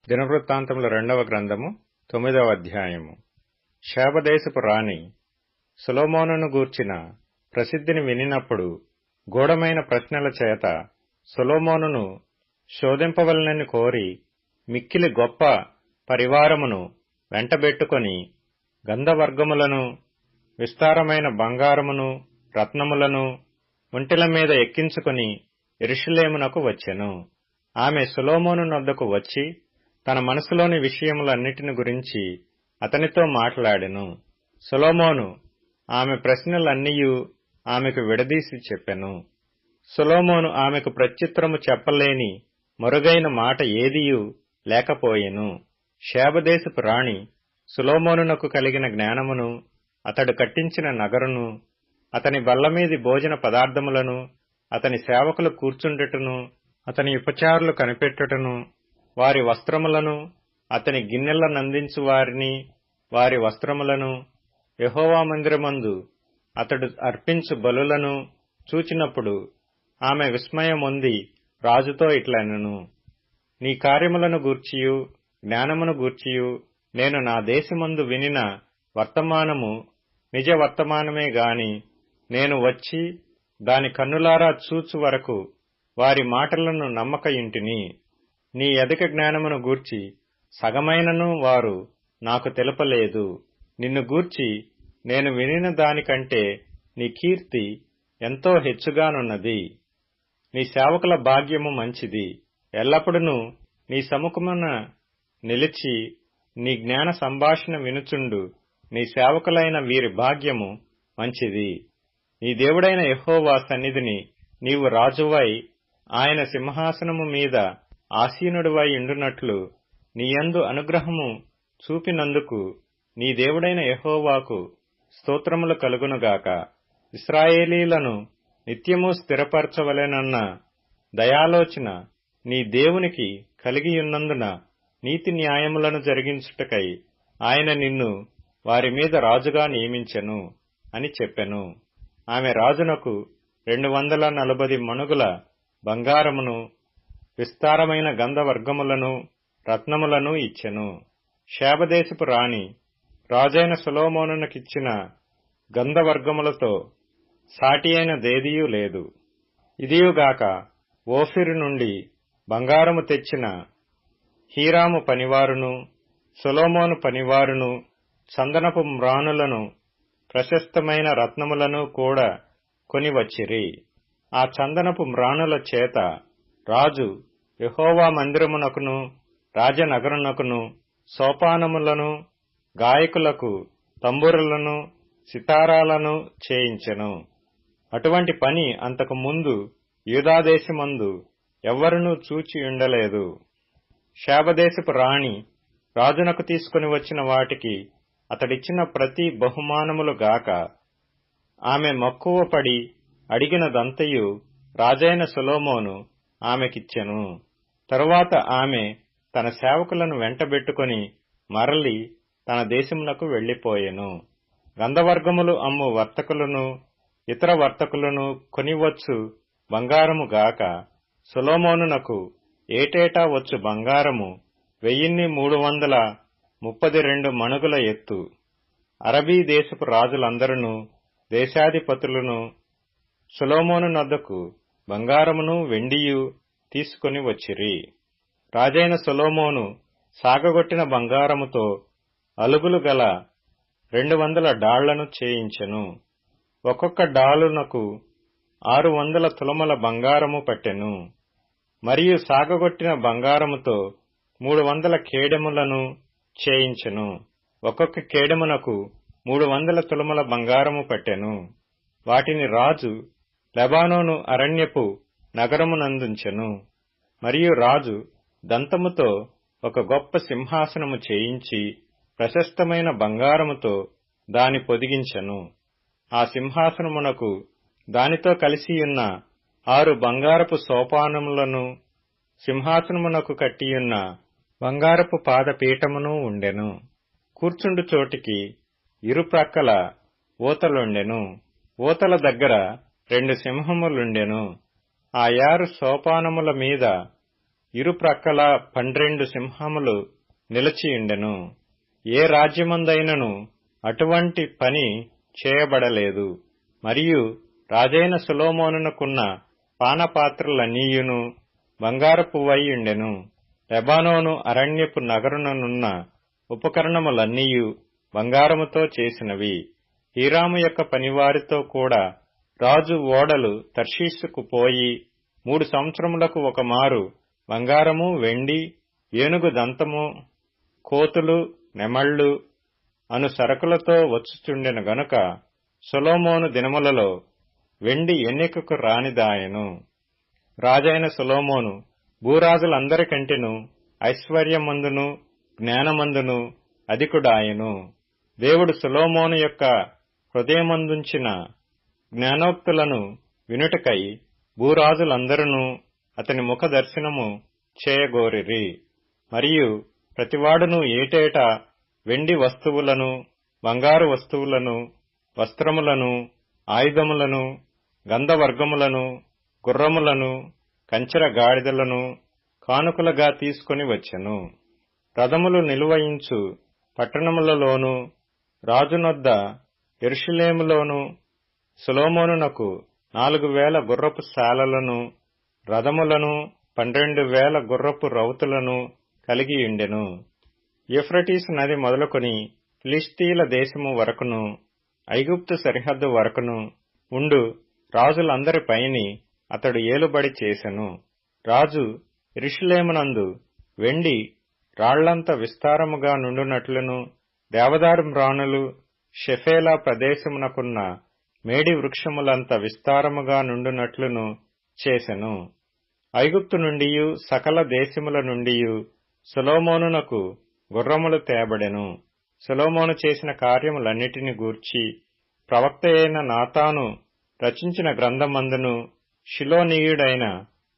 దినవృత్తాంతముల 2వ గ్రంథము 9వ అధ్యాయము. శాబదేశపు రాణి సొలొమోనును గూర్చిన ప్రసిద్ధిని వినినప్పుడు గూఢమైన ప్రశ్నల చేత సొలొమోనును శోధింపవలనని కోరి మిక్కిలి గొప్ప పరివారమును వెంటబెట్టుకొని గంధవర్గములను విస్తారమైన బంగారమును రత్నములను ఒంటెల మీద ఎక్కించుకొని యెరూషలేమునకు వచ్చెను. ఆమె సొలొమోను నొద్దకు వచ్చి తన మనసులోని విషయములన్నిటిని గురించి అతనితో మాట్లాడెను. సొలొమోను ఆమె ప్రశ్నలన్నీయు ఆమెకు విడదీసి చెప్పెను. సొలొమోను ఆమెకు ప్రత్యుత్తరము చెప్పలేని మరుగైన మాట ఏదియూ లేకపోయెను. శాబదేశపు రాణి సొలొమోనునకు కలిగిన జ్ఞానమును, అతడు కట్టించిన నగరును, అతని బల్లమీది భోజన పదార్థములను, అతని సేవకులు కూర్చుండుటను, అతని ఉపచారులు కనిపెట్టుటను, వారి వస్త్రములను, అతని గిన్నెలనందించు వారిని వారి వస్త్రములను, యెహోవా మందిరమందు అతడు అర్పించు బలులను చూచినప్పుడు ఆమె విస్మయమొంది రాజుతో ఇట్లనెను: నీ కార్యములను గూర్చియు జ్ఞానమును గూర్చియు నేను నా దేశమందు వినిన వర్తమానము నిజ వర్తమానమే గాని, నేను వచ్చి దాని కన్నులారా చూచు వరకు వారి మాటలను నమ్మకయుంటిని. నీ అధిక జ్ఞానమును గూర్చి సగమైనను వారు నాకు తెలుపలేదు. నిన్ను గూర్చి నేను వినిన దానికంటే నీ కీర్తి ఎంతో హెచ్చుగానున్నది. నీ సేవకుల భాగ్యము మంచిది. ఎల్లప్పుడూ నీ సముఖమున నిలిచి నీ జ్ఞాన సంభాషణ వినుచుండు నీ సేవకులైన వీరి భాగ్యము మంచిది. నీ దేవుడైన యెహోవా సన్నిధిని నీవు రాజువై ఆయన సింహాసనము మీద ఆసీనుడివై ఉండునట్లు నీయందు అనుగ్రహము చూపినందుకు నీ దేవుడైన యెహోవాకు స్తోత్రములు కలుగునుగాక. ఇశ్రాయేలీలను నిత్యము స్థిరపరచవలెనన్న దయాలోచన నీ దేవునికి కలిగియున్నందున నీతి న్యాయములను జరిగించుటకై ఆయన నిన్ను వారి మీద రాజుగా నియమించెను అని చెప్పెను. ఆమె రాజునకు 240 మణుగుల బంగారమును, విస్తారమైన గంధవర్గములను రత్నములను ఇచ్చెను. శాబదేశపు రాణి రాజైన సొలొమోనునకిచ్చిన గంధవర్గములతో సాటి అయిన దేదియూ లేదు. ఇదియుగాక ఓఫిరు నుండి బంగారము తెచ్చిన హీరాము పనివారును, సొలొమోను పనివారును చందనపు మ్రానులను, ప్రశస్తమైన రత్నములను కూడా కొనివచ్చిరి. ఆ చందనపు మ్రానుల చేత రాజు యెహోవా మందిరమునకును రాజనగరునకును సోపానములను, గాయకులకు తంబురులను, సితారాలను చేయించెను. అటువంటి పని అంతకు ముందు యూదాదేశమందు ఎవ్వరునూ చూచియుండలేదు. శాబదేశపు రాణి రాజునకు తీసుకుని వచ్చిన వాటికి అతడిచ్చిన ప్రతి బహుమానములు గాక ఆమె మక్కువపడి అడిగినదంతయు రాజైన సొలొమోను ఆమెకిచ్చెను. తరువాత ఆమె తన సేవకులను వెంటబెట్టుకుని మరలి తన దేశమునకు వెళ్లిపోయెను. గంధవర్గములు అమ్ము వర్తకులను, ఇతర వర్తకులను కొనివచ్చు బంగారము గాక సొలొమోనునకు ఏటేటా వచ్చు బంగారము 1332 మణుగుల ఎత్తు. అరబీ దేశపు రాజులందరూ దేశాధిపతులను సొలొమోను నొద్దకు బంగారమును వెండియు తీసుకుని వచ్చిరి. రాజైన సొలొమోను సాగగొట్టిన బంగారముతో అలుగులు గల 200 డాళ్లను చేయించెను. ఒక్కొక్క డాలునకు 600 తులముల బంగారము పట్టెను. మరియు సాగగొట్టిన బంగారముతో 300 కేడెములను చేయించెను. ఒక్కొక్క కేడెమునకు 300 తులముల బంగారము పట్టెను. వాటిని రాజు లెబానోను అరణ్యపు నగరమునందుంచెను. మరియు రాజు దంతముతో ఒక గొప్ప సింహాసనము చేయించి ప్రశస్తమైన బంగారముతో దాని పొదిగించెను. ఆ సింహాసనమునకు దానితో కలిసియున్న 6 బంగారపు సోపానములను, సింహాసనమునకు కట్టియున్న బంగారపు పాదపీఠమును ఉండెను. కూర్చుండు చోటికి ఇరుప్రక్కల ఊతలుండెను. ఊతల దగ్గర 2 సింహములుండెను. ఆ 6 సోపానముల మీద ఇరుప్రక్కల 12 సింహములు నిలిచియుండెను. ఏ రాజ్యమందైనను అటువంటి పని చేయబడలేదు. మరియు రాజైన సొలొమోనునకున్న పానపాత్రలన్నీయును బంగారపువై ఉండెను. లెబానోను అరణ్యపు నగరుననున్న ఉపకరణములన్నీయు బంగారముతో చేసినవి. హీరాము యొక్క పనివారితో కూడా రాజు ఓడలు తర్షీషుకు పోయి 3 సంవత్సరములకు ఒకమారు బంగారము, వెండి, ఏనుగు దంతము, కోతులు, నెమళ్లు అను సరకులతో వచ్చుచుండెను గనుక సొలొమోను దినములలో వెండి ఎన్నికకు రానిదాయెను. రాజైన సొలొమోను భూరాజులందరికంటెను ఐశ్వర్యమందును జ్ఞానమందును అధికుడాయెను. దేవుడు సొలొమోను యొక్క హృదయమందుంచిన జ్ఞానోక్తులను వినుటకై భూరాజులందరూ అతని ముఖ దర్శనము చేయగోరిరి. మరియు ప్రతివాడును ఏటేటా వెండి వస్తువులను, బంగారు వస్తువులను, వస్త్రములను, ఆయుధములను, గంధవర్గములను, గుర్రములను, కంచెర గాడిదలను కానుకలుగా తీసుకొని వచ్చెను. రథములు నిలువయించు పట్టణములలోను రాజునొద్ద యెరూషలేములోను సొలొమోనునకు 4,000 గుర్రపు శాలలను, రథములను, 12,000 గుర్రపు రౌతులను కలిగియుండెను. యూఫ్రటీసు నది మొదలుకొని ఫిలిష్తీయుల దేశము వరకును, ఐగుప్తు సరిహద్దు వరకును ఉండు రాజులందరిపైని అతడు ఏలుబడి చేసెను. రాజు యెరూషలేమునందు వెండి రాళ్లంత విస్తారముగా నుండునట్లును, దేవదారు మ్రానులు షెఫేలా ప్రదేశమునకున్న మేడి వృక్షములంత విస్తారముగా నుండునట్లును చేసెను. ఐగుప్తు నుండియు సకల దేశముల నుండియు సొలొమోనునకు గుర్రములు తేబడెను. సొలొమోను చేసిన కార్యములన్నిటిని గూర్చి ప్రవక్తయైన నాతాను రచించిన గ్రంథమందును, షిలోనీయుడైన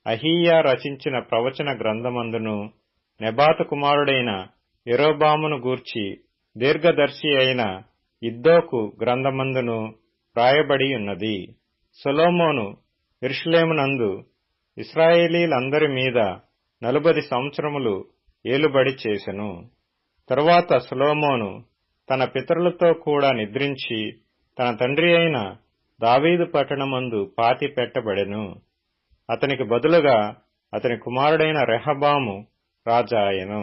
అహీయా రచించిన ప్రవచన గ్రంథమందును, నెబాతు కుమారుడైన యరొబామును గూర్చి దీర్ఘదర్శి అయిన ఇద్దోకు గ్రంథమందును రాయబడి ఉన్నది. సొలొమోను యెరూషలేమునందు ఇశ్రాయేలీలందరి మీద 40 సంవత్సరములు ఏలుబడి చేసెను. తరువాత సొలొమోను తన పితరులతో కూడా నిద్రించి తన తండ్రి అయిన దావీదు పట్టణమందు పాతి పెట్టబడెను. అతనికి బదులుగా అతని కుమారుడైన రెహబాము రాజాయెను.